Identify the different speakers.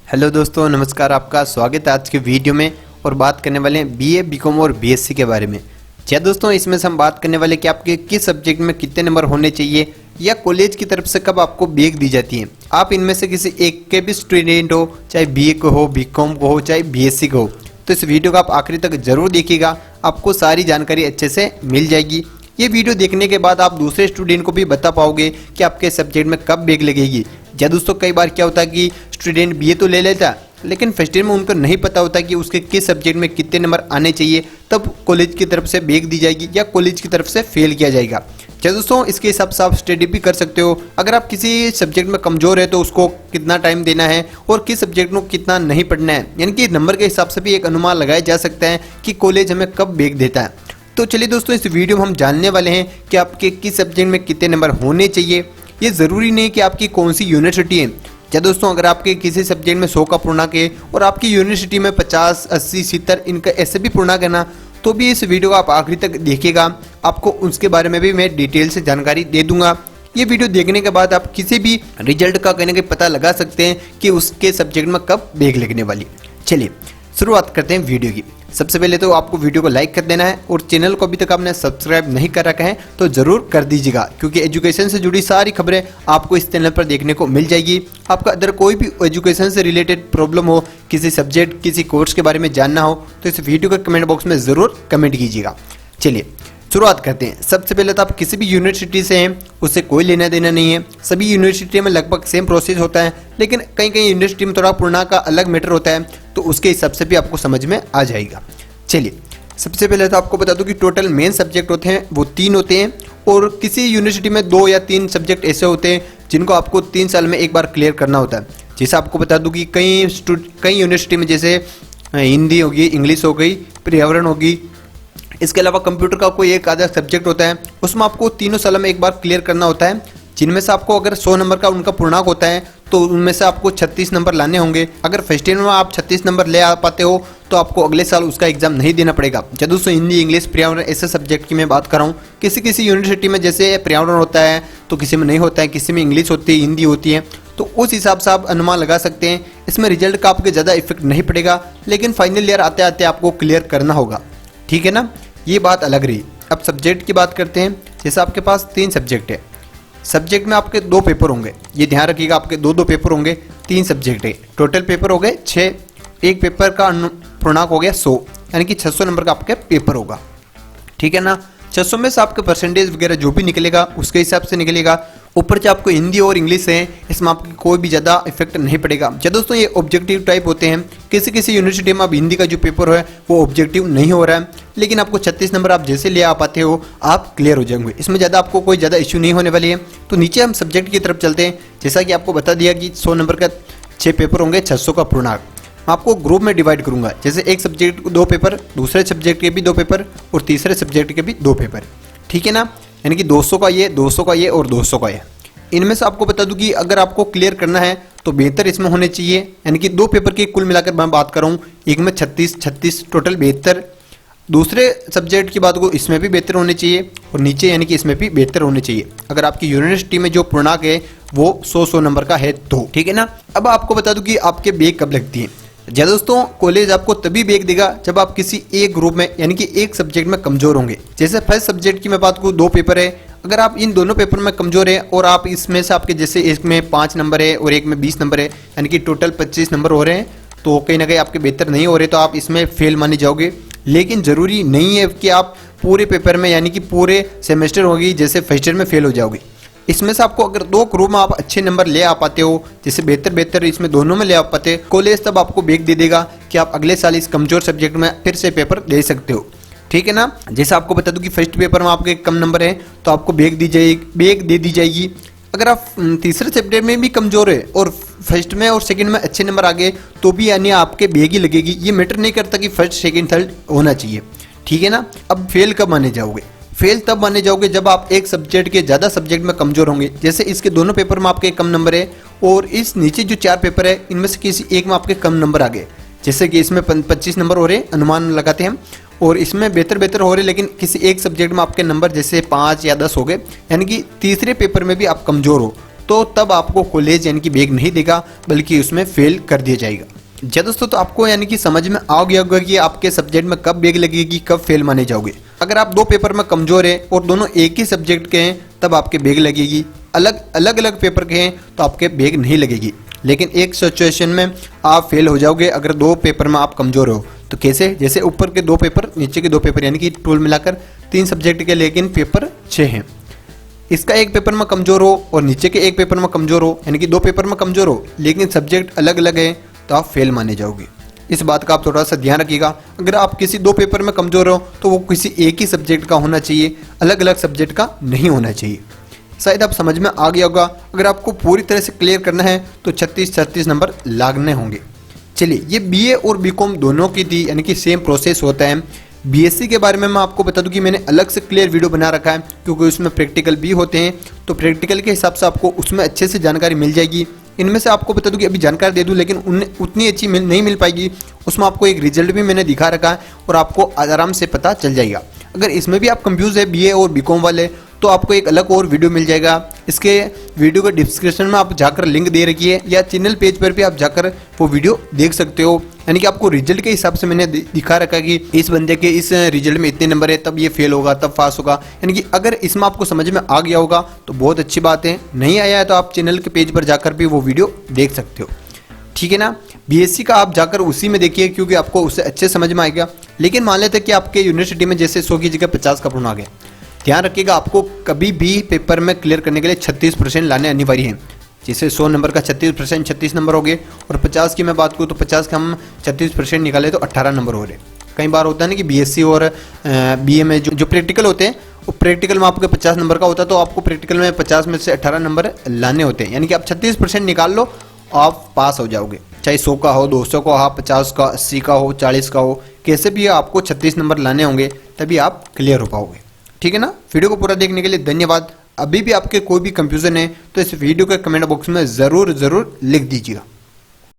Speaker 1: Hello दोस्तों, नमस्कार। आपका स्वागत है आज के वीडियो में। और बात करने वाले हैं बीए, बीकॉम और बीएससी के बारे में। जी दोस्तों, इसमें से हम बात करने वाले कि आपके किस सब्जेक्ट में कितने नंबर होने चाहिए या कॉलेज की तरफ से कब आपको बैक दी जाती है। आप इनमें से किसी एक के भी स्टूडेंट हो, चाहे बीए को हो, बीकॉम को हो, चाहे बीएससी को हो, तो इस वीडियो को आप आखिरी तक जरूर देखिएगा। आपको सारी जानकारी अच्छे से मिल जाएगी। ये वीडियो देखने के बाद आप दूसरे स्टूडेंट को भी बता पाओगे कि आपके सब्जेक्ट में कब बैक लगेगी। या दोस्तों, कई बार क्या होता है कि स्टूडेंट बीए तो ले लेता लेकिन फर्स्ट ईयर में उनको नहीं पता होता कि उसके किस सब्जेक्ट में कितने नंबर आने चाहिए, तब कॉलेज की तरफ से बैक दी जाएगी या कॉलेज की तरफ से फेल किया जाएगा। क्या दोस्तों, इसके हिसाब से आप स्टडी भी कर सकते हो। अगर आप किसी सब्जेक्ट में कमजोर है तो उसको कितना टाइम देना है और किस सब्जेक्ट को कितना नहीं पढ़ना है, यानी कि नंबर के हिसाब से भी एक अनुमान लगाया जा सकता है कि कॉलेज हमें कब बैक देता है। तो चलिए दोस्तों, इस वीडियो में हम जानने वाले हैं कि आपके किस सब्जेक्ट में कितने नंबर होने चाहिए। ये ज़रूरी नहीं कि आपकी कौन सी यूनिवर्सिटी है। क्या दोस्तों, अगर आपके किसी सब्जेक्ट में 100 का पूर्णांक है और आपकी यूनिवर्सिटी में 50, 80, 70 इनका ऐसे भी पूर्णांक है ना, तो भी इस वीडियो को आप आखिरी तक देखिएगा। आपको उसके बारे में भी मैं डिटेल से जानकारी दे दूंगा। ये वीडियो देखने के बाद आप किसी भी रिजल्ट का कहने के पता लगा सकते हैं कि उसके सब्जेक्ट में कब बैक लगने वाली। चलिए शुरुआत करते हैं वीडियो की। सबसे पहले तो आपको वीडियो को लाइक कर देना है और चैनल को अभी तक आपने सब्सक्राइब नहीं कर रखा है तो जरूर कर दीजिएगा, क्योंकि एजुकेशन से जुड़ी सारी खबरें आपको इस चैनल पर देखने को मिल जाएगी। आपका अगर कोई भी एजुकेशन से रिलेटेड प्रॉब्लम हो, किसी सब्जेक्ट, किसी कोर्स के बारे में जानना हो, तो इस वीडियो के कमेंट बॉक्स में ज़रूर कमेंट कीजिएगा। चलिए शुरुआत करते हैं। सबसे पहले तो आप किसी भी यूनिवर्सिटी से हैं उससे कोई लेना देना नहीं है। सभी यूनिवर्सिटी में लगभग सेम प्रोसेस होता है, लेकिन कई कई यूनिवर्सिटी में थोड़ा पूर्णांक का अलग मैटर होता है, तो उसके हिसाब से भी आपको समझ में आ जाएगा। चलिए सबसे पहले तो आपको बता दूं कि टोटल मेन सब्जेक्ट होते हैं वो 3 होते हैं, और किसी यूनिवर्सिटी में 2 या 3 सब्जेक्ट ऐसे होते हैं जिनको आपको 3 साल में एक बार क्लियर करना होता है। जैसे आपको बता दूं कि कई यूनिवर्सिटी में जैसे हिंदी होगी, इंग्लिश हो गई, पर्यावरण होगी, इसके अलावा कंप्यूटर का कोई एक आधा सब्जेक्ट होता है, उसमें आपको 3 साल में एक बार क्लियर करना होता है। जिनमें से आपको अगर 100 नंबर का उनका पूर्णांक होता है तो उनमें से आपको 36 नंबर लाने होंगे। अगर फर्स्ट ईयर में आप 36 नंबर ले आ पाते हो तो आपको अगले साल उसका एग्जाम नहीं देना पड़ेगा। जब दोस्तों हिंदी, इंग्लिश, पर्यावरण ऐसे सब्जेक्ट की मैं बात कर रहा हूँ, किसी किसी यूनिवर्सिटी में जैसे पर्यावरण होता है तो किसी में नहीं होता है, किसी में इंग्लिश होती है, हिंदी होती है, तो उस हिसाब से आप अनुमान लगा सकते हैं। इसमें रिजल्ट का आपके ज़्यादा इफेक्ट नहीं पड़ेगा, लेकिन फाइनल ईयर आते आते आपको क्लियर करना होगा। ठीक है ना, ये बात अलग रही। अब सब्जेक्ट की बात करते हैं। जैसे आपके पास 3 सब्जेक्ट है, सब्जेक्ट में आपके 2 पेपर होंगे, ये ध्यान रखिएगा, आपके 2 पेपर होंगे, 3 सब्जेक्ट है, टोटल पेपर हो गए 6। एक पेपर का पूर्णांक हो गया 100, यानी कि 600 नंबर का आपका पेपर होगा। ठीक है ना, 600 में से आपका परसेंटेज वगैरह जो भी निकलेगा उसके हिसाब से निकलेगा। ऊपर से आपको हिंदी और इंग्लिश है, इसमें आपकी कोई भी ज़्यादा इफेक्ट नहीं पड़ेगा। जब दोस्तों ये ऑब्जेक्टिव टाइप होते हैं, किसी किसी यूनिवर्सिटी में अब हिंदी का जो पेपर है वो ऑब्जेक्टिव नहीं हो रहा है, लेकिन आपको 36 नंबर आप जैसे ले आ पाते हो आप क्लियर हो जाएंगे। इसमें ज़्यादा आपको कोई ज़्यादा इश्यू नहीं होने वाली है। तो नीचे हम सब्जेक्ट की तरफ चलते हैं। जैसा कि आपको बता दिया कि 100 नंबर का 6 पेपर होंगे, 600 का पूर्णांक। आपको ग्रुप में डिवाइड करूंगा, जैसे एक सब्जेक्ट को 2 पेपर, दूसरे सब्जेक्ट के भी 2 पेपर और तीसरे सब्जेक्ट के भी 2 पेपर। ठीक है ना, यानी कि 200 का ये, 200 का ये और 200 का ये। इनमें से आपको बता दूं कि अगर आपको क्लियर करना है तो बेहतर इसमें होने चाहिए, यानी कि 2 पेपर की कुल मिलाकर मैं बात कर रहा हूँ, एक में 36 टोटल 72। दूसरे सब्जेक्ट की बात को इसमें भी बेहतर होने चाहिए और नीचे यानी कि इसमें भी बेहतर होने चाहिए, अगर आपकी यूनिवर्सिटी में जो पूर्णांक है वो 100 नंबर का है तो। ठीक है ना, अब आपको बता दूं कि आपके बैक कब लगती है। जी दोस्तों, कॉलेज आपको तभी बैक देगा जब आप किसी एक ग्रुप में यानी कि एक सब्जेक्ट में कमजोर होंगे। जैसे फर्स्ट सब्जेक्ट की मैं बात करूँ, 2 पेपर है, अगर आप इन दोनों पेपर में कमजोर है और आप इसमें से आपके जैसे एक में 5 नंबर है और एक में 20 नंबर है, यानी कि टोटल 25 नंबर हो रहे हैं, तो कहीं ना कहीं आपके बेहतर नहीं हो रहे तो आप इसमें फेल माने जाओगे। लेकिन जरूरी नहीं है कि आप पूरे पेपर में यानी कि पूरे सेमेस्टर होगी जैसे फर्स्ट ईयर में फेल हो जाओगे। इसमें से आपको अगर 2 ग्रुप में आप अच्छे नंबर ले आ पाते हो, जैसे बेहतर इसमें दोनों में ले आ पाते, कॉलेज तब आपको बैक दे देगा कि आप अगले साल इस कमजोर सब्जेक्ट में फिर से पेपर दे सकते हो। ठीक है ना, जैसे आपको बता दूं कि फर्स्ट पेपर में आपके कम नंबर है तो आपको बैक दे दी जाएगी। अगर आप तीसरे सब्जेक्ट में भी कमजोर है और फर्स्ट में और सेकंड में अच्छे नंबर आ गए तो भी यानी आपके बैक ही लगेगी। ये मैटर नहीं करता कि फर्स्ट, सेकंड, थर्ड होना चाहिए। ठीक है ना, अब फेल कब माने जाओगे? फेल तब माने जाओगे जब आप एक सब्जेक्ट के ज़्यादा सब्जेक्ट में कमजोर होंगे। जैसे इसके दोनों पेपर में आपके कम नंबर है और इस नीचे जो 4 पेपर है इनमें से किसी एक में आपके कम नंबर आ गए, जैसे कि इसमें 25 नंबर हो रहे, अनुमान लगाते हैं, और इसमें बेहतर हो रहे, लेकिन किसी एक सब्जेक्ट में आपके नंबर जैसे 5 या 10 हो गए, यानी कि तीसरे पेपर में भी आप कमजोर हो, तो तब आपको कॉलेज यानी कि बैग नहीं देगा, बल्कि उसमें फेल कर दिया जाएगा। जी दोस्तों, तो आपको यानी कि समझ में आ गया होगा कि आपके सब्जेक्ट में कब बैग लगेगी, कब फेल माने जाओगे। अगर आप 2 पेपर में कमजोर हैं और दोनों एक ही सब्जेक्ट के हैं तब आपके बैग लगेगी, अलग अलग पेपर के हैं तो आपके बैग नहीं लगेगी। लेकिन एक सिचुएशन में आप फेल हो जाओगे अगर 2 पेपर में आप कमजोर हो। तो कैसे? जैसे ऊपर के 2 पेपर, नीचे के 2 पेपर, यानी कि टोटल मिलाकर 3 सब्जेक्ट के, लेकिन पेपर 6 हैं। इसका एक पेपर में कमजोर हो और नीचे के एक पेपर में कमजोर हो, यानी कि 2 पेपर में कमजोर हो लेकिन सब्जेक्ट अलग अलग है, तो आप फेल माने जाओगे। इस बात का आप थोड़ा सा ध्यान रखिएगा। अगर आप किसी 2 पेपर में कमजोर हो तो वो किसी एक ही सब्जेक्ट का होना चाहिए, अलग अलग सब्जेक्ट का नहीं होना चाहिए। शायद आप समझ में आ गया होगा। अगर आपको पूरी तरह से क्लियर करना है तो 36 नंबर लागने होंगे। चलिए, ये बीए और बीकॉम दोनों की थी, यानी कि सेम प्रोसेस होता है। बीएससी के बारे में मैं आपको बता दूं कि मैंने अलग से क्लियर वीडियो बना रखा है, क्योंकि उसमें प्रैक्टिकल भी होते हैं, तो प्रैक्टिकल के हिसाब से आपको उसमें अच्छे से जानकारी मिल जाएगी। इनमें से आपको बता दूं कि अभी जानकारी दे दूं लेकिन उतनी अच्छी नहीं मिल पाएगी। उसमें आपको एक रिजल्ट भी मैंने दिखा रखा है और आपको आराम से पता चल जाएगा। अगर इसमें भी आप कंफ्यूज है बीए और बीकॉम वाले, तो आपको एक अलग और वीडियो मिल जाएगा। इसके वीडियो के डिस्क्रिप्शन में आप जाकर लिंक दे रखी है, या चैनल पेज पर भी आप जाकर वो वीडियो देख सकते हो। यानी कि आपको रिजल्ट के हिसाब से मैंने दिखा रखा है कि इस बंदे के इस रिजल्ट में इतने नंबर है, तब ये फेल होगा, तब पास होगा। यानी कि अगर इसमें आपको समझ में आ गया होगा तो बहुत अच्छी बात है, नहीं आया है तो आप चैनल के पेज पर जाकर भी वो वीडियो देख सकते हो। ठीक है ना? बीएससी का आप जाकर उसी में देखिए, क्योंकि आपको उससे अच्छे समझ में आएगा। लेकिन मान लेते कि आपके यूनिवर्सिटी में जैसे 100 की जगह 50 का प्रश्न आ गया, ध्यान रखिएगा आपको कभी भी पेपर में क्लियर करने के लिए 36% लाने अनिवार्य हैं। जैसे 100 नंबर का 36%, 36 नंबर हो गए, और 50 की मैं बात करूँ तो 50 का हम 36% निकाले तो 18 नंबर हो रहे। कई बार होता है ना कि बीएससी और बीए में जो प्रैक्टिकल होते हैं, वो प्रैक्टिकल में आपके 50 नंबर का होता है, तो आपको प्रैक्टिकल में 50 में से 18 नंबर लाने होते हैं। यानी कि आप 36% निकाल लो, आप पास हो जाओगे। चाहे 100 का हो, 200 का हो, 50 का, 80 का हो, 40 का हो, कैसे भी आपको 36 नंबर लाने होंगे, तभी आप क्लियर हो पाओगे। ठीक है ना? वीडियो को पूरा देखने के लिए धन्यवाद। अभी भी आपके कोई भी कंफ्यूजन है तो इस वीडियो के कमेंट बॉक्स में ज़रूर लिख दीजिएगा।